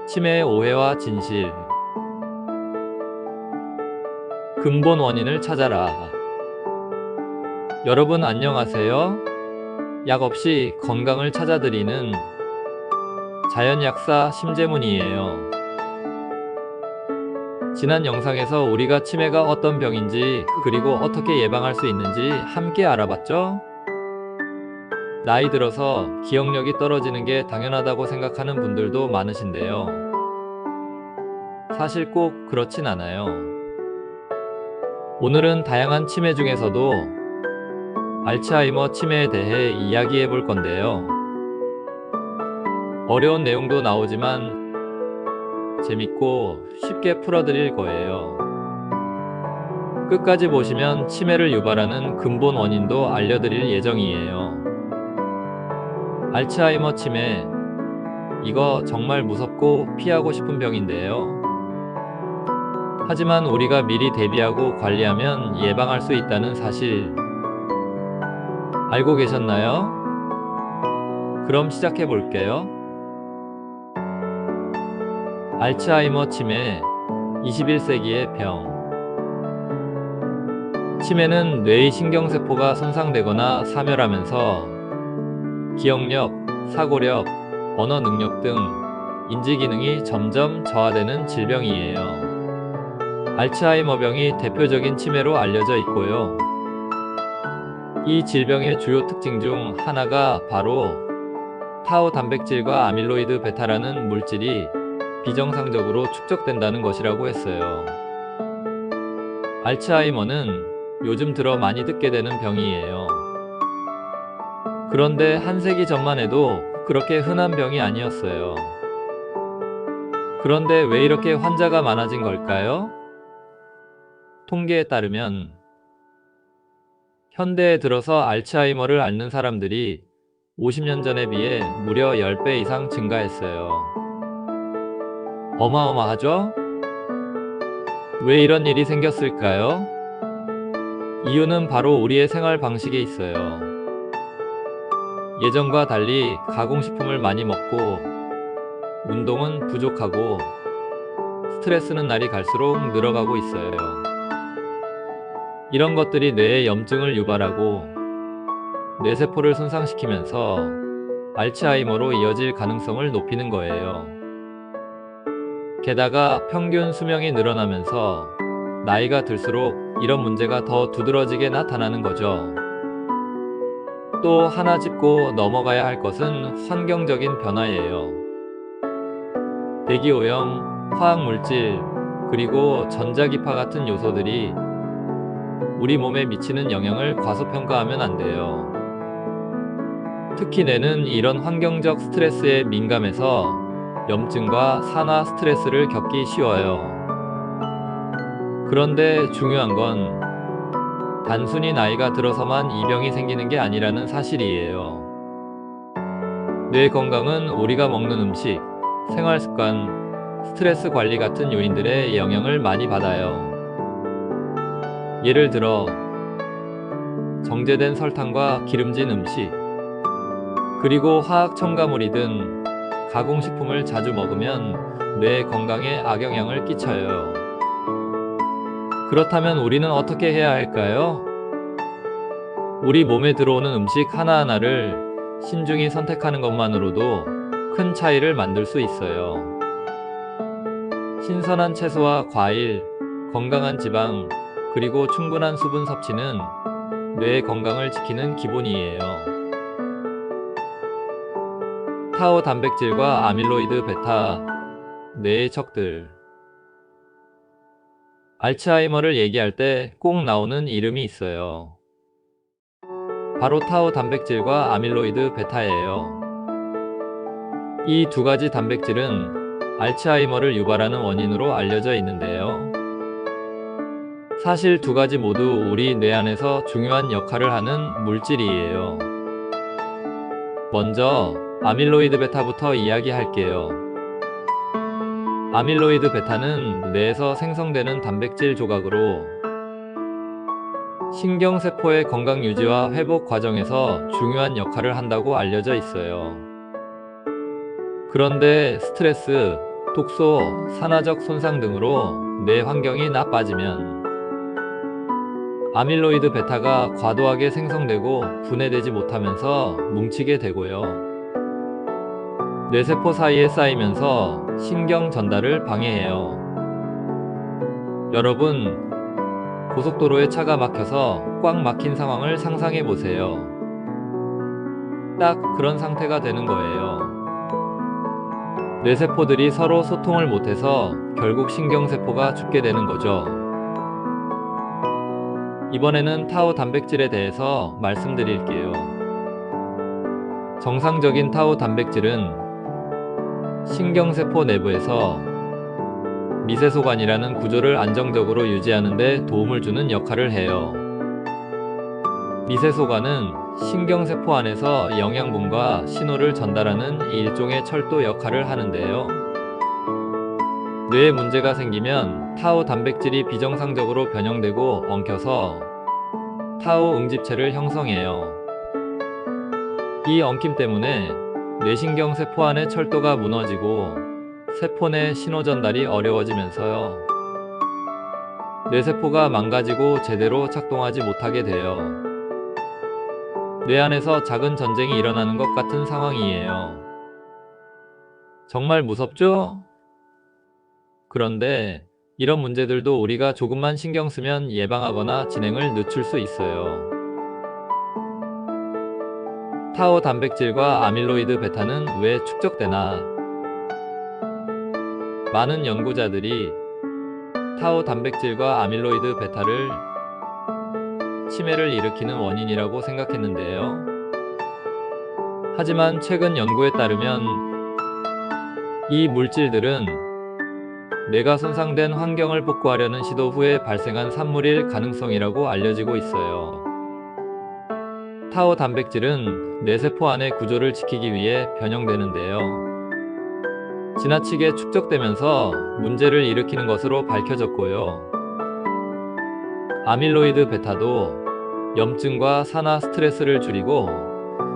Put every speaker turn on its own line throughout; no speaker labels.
치매의 오해와 진실. 근본 원인을 찾아라. 여러분 안녕하세요. 약 없이 건강을 찾아드리는 자연약사 심재문이에요. 지난 영상에서 우리가 치매가 어떤 병인지 그리고 어떻게 예방할 수 있는지 함께 알아봤죠? 나이 들어서 기억력이 떨어지는 게 당연하다고 생각하는 분들도 많으신데요. 사실 꼭 그렇진 않아요. 오늘은 다양한 치매 중에서도 알츠하이머 치매에 대해 이야기해 볼 건데요. 어려운 내용도 나오지만 재밌고 쉽게 풀어드릴 거예요. 끝까지 보시면 치매를 유발하는 근본 원인도 알려드릴 예정이에요. 알츠하이머 치매, 이거 정말 무섭고 피하고 싶은 병인데요. 하지만 우리가 미리 대비하고 관리하면 예방할 수 있다는 사실 알고 계셨나요? 그럼 시작해 볼게요. 알츠하이머 치매, 21세기의 병. 치매는 뇌의 신경세포가 손상되거나 사멸하면서 기억력, 사고력, 언어 능력 등 인지 기능이 점점 저하되는 질병이에요. 알츠하이머병이 대표적인 치매로 알려져 있고요. 이 질병의 주요 특징 중 하나가 바로 타우 단백질과 아밀로이드 베타라는 물질이 비정상적으로 축적된다는 것이라고 했어요. 알츠하이머는 요즘 들어 많이 듣게 되는 병이에요. 그런데 한 세기 전만 해도 그렇게 흔한 병이 아니었어요. 그런데 왜 이렇게 환자가 많아진 걸까요? 통계에 따르면 현대에 들어서 알츠하이머를 앓는 사람들이 50년 전에 비해 무려 10배 이상 증가했어요. 어마어마하죠? 왜 이런 일이 생겼을까요? 이유는 바로 우리의 생활 방식에 있어요. 예전과 달리 가공식품을 많이 먹고 운동은 부족하고 스트레스는 날이 갈수록 늘어가고 있어요. 이런 것들이 뇌에 염증을 유발하고 뇌세포를 손상시키면서 알츠하이머로 이어질 가능성을 높이는 거예요. 게다가 평균 수명이 늘어나면서 나이가 들수록 이런 문제가 더 두드러지게 나타나는 거죠. 또 하나 짚고 넘어가야 할 것은 환경적인 변화예요. 대기오염, 화학물질, 그리고 전자기파 같은 요소들이 우리 몸에 미치는 영향을 과소평가하면 안 돼요. 특히 뇌는 이런 환경적 스트레스에 민감해서 염증과 산화 스트레스를 겪기 쉬워요. 그런데 중요한 건 단순히 나이가 들어서만 이 병이 생기는 게 아니라는 사실이에요. 뇌 건강은 우리가 먹는 음식, 생활 습관, 스트레스 관리 같은 요인들의 영향을 많이 받아요. 예를 들어 정제된 설탕과 기름진 음식, 그리고 화학 첨가물이든 가공식품을 자주 먹으면 뇌 건강에 악영향을 끼쳐요. 그렇다면 우리는 어떻게 해야 할까요? 우리 몸에 들어오는 음식 하나하나를 신중히 선택하는 것만으로도 큰 차이를 만들 수 있어요. 신선한 채소와 과일, 건강한 지방, 그리고 충분한 수분 섭취는 뇌의 건강을 지키는 기본이에요. 타우 단백질과 아밀로이드 베타, 뇌의 적들. 알츠하이머를 얘기할 때 꼭 나오는 이름이 있어요. 바로 타우 단백질과 아밀로이드 베타예요. 이 두 가지 단백질은 알츠하이머를 유발하는 원인으로 알려져 있는데요. 사실 두 가지 모두 우리 뇌 안에서 중요한 역할을 하는 물질이에요. 먼저 아밀로이드 베타부터 이야기할게요. 아밀로이드 베타는 뇌에서 생성되는 단백질 조각으로 신경세포의 건강 유지와 회복 과정에서 중요한 역할을 한다고 알려져 있어요. 그런데 스트레스, 독소, 산화적 손상 등으로 뇌 환경이 나빠지면 아밀로이드 베타가 과도하게 생성되고 분해되지 못하면서 뭉치게 되고요. 뇌세포 사이에 쌓이면서 신경 전달을 방해해요. 여러분, 고속도로에 차가 막혀서 꽉 막힌 상황을 상상해 보세요. 딱 그런 상태가 되는 거예요. 뇌세포들이 서로 소통을 못해서 결국 신경세포가 죽게 되는 거죠. 이번에는 타우 단백질에 대해서 말씀드릴게요. 정상적인 타우 단백질은 신경세포 내부에서 미세소관이라는 구조를 안정적으로 유지하는 데 도움을 주는 역할을 해요. 미세소관은 신경세포 안에서 영양분과 신호를 전달하는 일종의 철도 역할을 하는데요. 뇌에 문제가 생기면 타우 단백질이 비정상적으로 변형되고 엉켜서 타우 응집체를 형성해요. 이 엉킴 때문에 뇌신경세포 안의 철도가 무너지고 세포 내 신호 전달이 어려워지면서요. 뇌세포가 망가지고 제대로 작동하지 못하게 돼요. 뇌 안에서 작은 전쟁이 일어나는 것 같은 상황이에요. 정말 무섭죠? 그런데 이런 문제들도 우리가 조금만 신경 쓰면 예방하거나 진행을 늦출 수 있어요. 타우 단백질과 아밀로이드 베타는 왜 축적되나? 많은 연구자들이 타우 단백질과 아밀로이드 베타를 치매를 일으키는 원인이라고 생각했는데요. 하지만 최근 연구에 따르면 이 물질들은 뇌가 손상된 환경을 복구하려는 시도 후에 발생한 산물일 가능성이라고 알려지고 있어요. 타우 단백질은 뇌세포 안의 구조를 지키기 위해 변형되는데요. 지나치게 축적되면서 문제를 일으키는 것으로 밝혀졌고요. 아밀로이드 베타도 염증과 산화 스트레스를 줄이고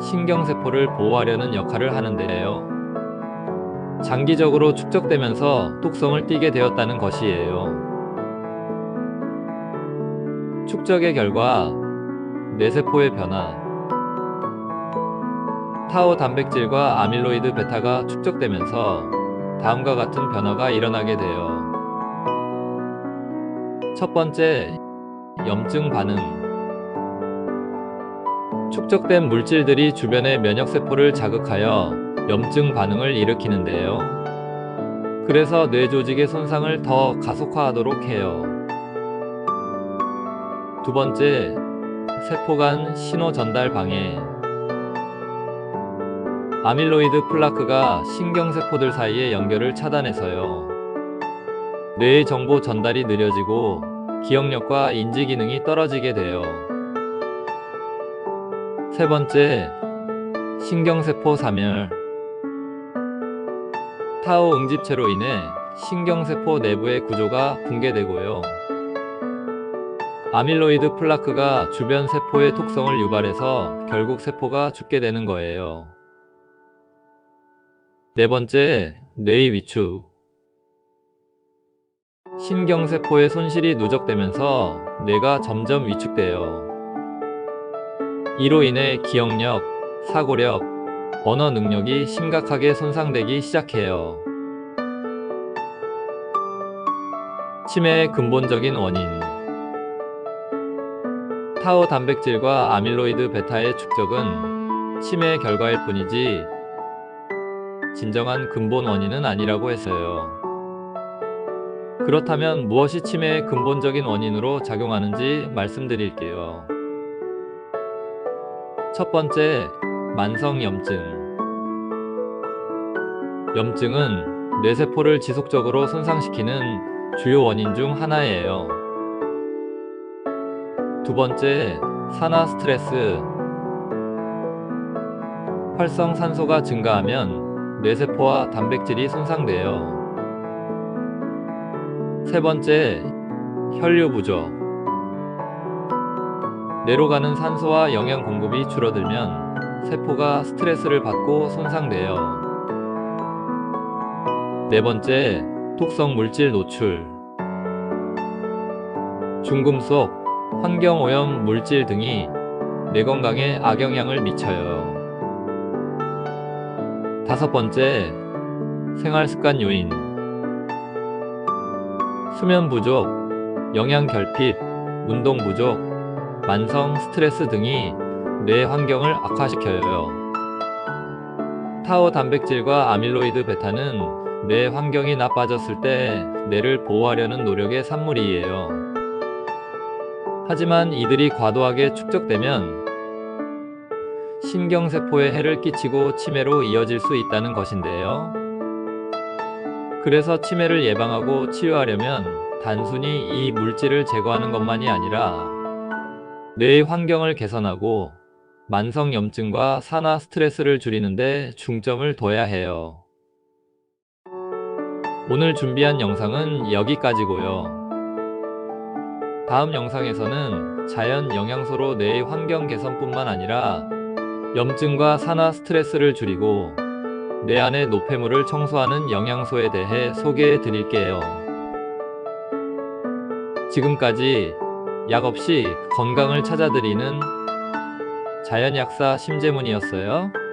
신경세포를 보호하려는 역할을 하는데요. 장기적으로 축적되면서 독성을 띠게 되었다는 것이에요. 축적의 결과 뇌세포의 변화. 타우 단백질과 아밀로이드 베타가 축적되면서 다음과 같은 변화가 일어나게 돼요. 첫 번째, 염증 반응. 축적된 물질들이 주변의 면역세포를 자극하여 염증 반응을 일으키는데요. 그래서 뇌 조직의 손상을 더 가속화하도록 해요. 두 번째, 세포 간 신호 전달 방해. 아밀로이드 플라크가 신경세포들 사이의 연결을 차단해서요. 뇌의 정보 전달이 느려지고 기억력과 인지 기능이 떨어지게 돼요. 세 번째, 신경세포 사멸. 타우 응집체로 인해 신경세포 내부의 구조가 붕괴되고요. 아밀로이드 플라크가 주변 세포의 독성을 유발해서 결국 세포가 죽게 되는 거예요. 네 번째, 뇌의 위축. 신경세포의 손실이 누적되면서 뇌가 점점 위축돼요. 이로 인해 기억력, 사고력, 언어 능력이 심각하게 손상되기 시작해요. 치매의 근본적인 원인. 타우 단백질과 아밀로이드 베타의 축적은 치매의 결과일 뿐이지 진정한 근본 원인은 아니라고 했어요. 그렇다면 무엇이 치매의 근본적인 원인으로 작용하는지 말씀드릴게요. 첫 번째, 만성 염증. 염증은 뇌세포를 지속적으로 손상시키는 주요 원인 중 하나예요. 두 번째, 산화 스트레스. 활성산소가 증가하면 뇌세포와 단백질이 손상돼요. 세 번째, 혈류 부족. 뇌로 가는 산소와 영양 공급이 줄어들면 세포가 스트레스를 받고 손상돼요. 네 번째, 독성 물질 노출. 중금속, 환경오염 물질 등이 뇌 건강에 악영향을 미쳐요. 다섯 번째, 생활습관 요인. 수면 부족, 영양 결핍, 운동 부족, 만성 스트레스 등이 뇌 환경을 악화시켜요. 타우 단백질과 아밀로이드 베타는 뇌 환경이 나빠졌을 때 뇌를 보호하려는 노력의 산물이에요. 하지만 이들이 과도하게 축적되면 신경세포에 해를 끼치고 치매로 이어질 수 있다는 것인데요. 그래서 치매를 예방하고 치료하려면 단순히 이 물질을 제거하는 것만이 아니라 뇌의 환경을 개선하고 만성염증과 산화 스트레스를 줄이는 데 중점을 둬야 해요. 오늘 준비한 영상은 여기까지고요. 다음 영상에서는 자연 영양소로 뇌의 환경 개선뿐만 아니라 염증과 산화 스트레스를 줄이고 뇌 안의 노폐물을 청소하는 영양소에 대해 소개해 드릴게요. 지금까지 약 없이 건강을 찾아드리는 자연약사 심재문이었어요.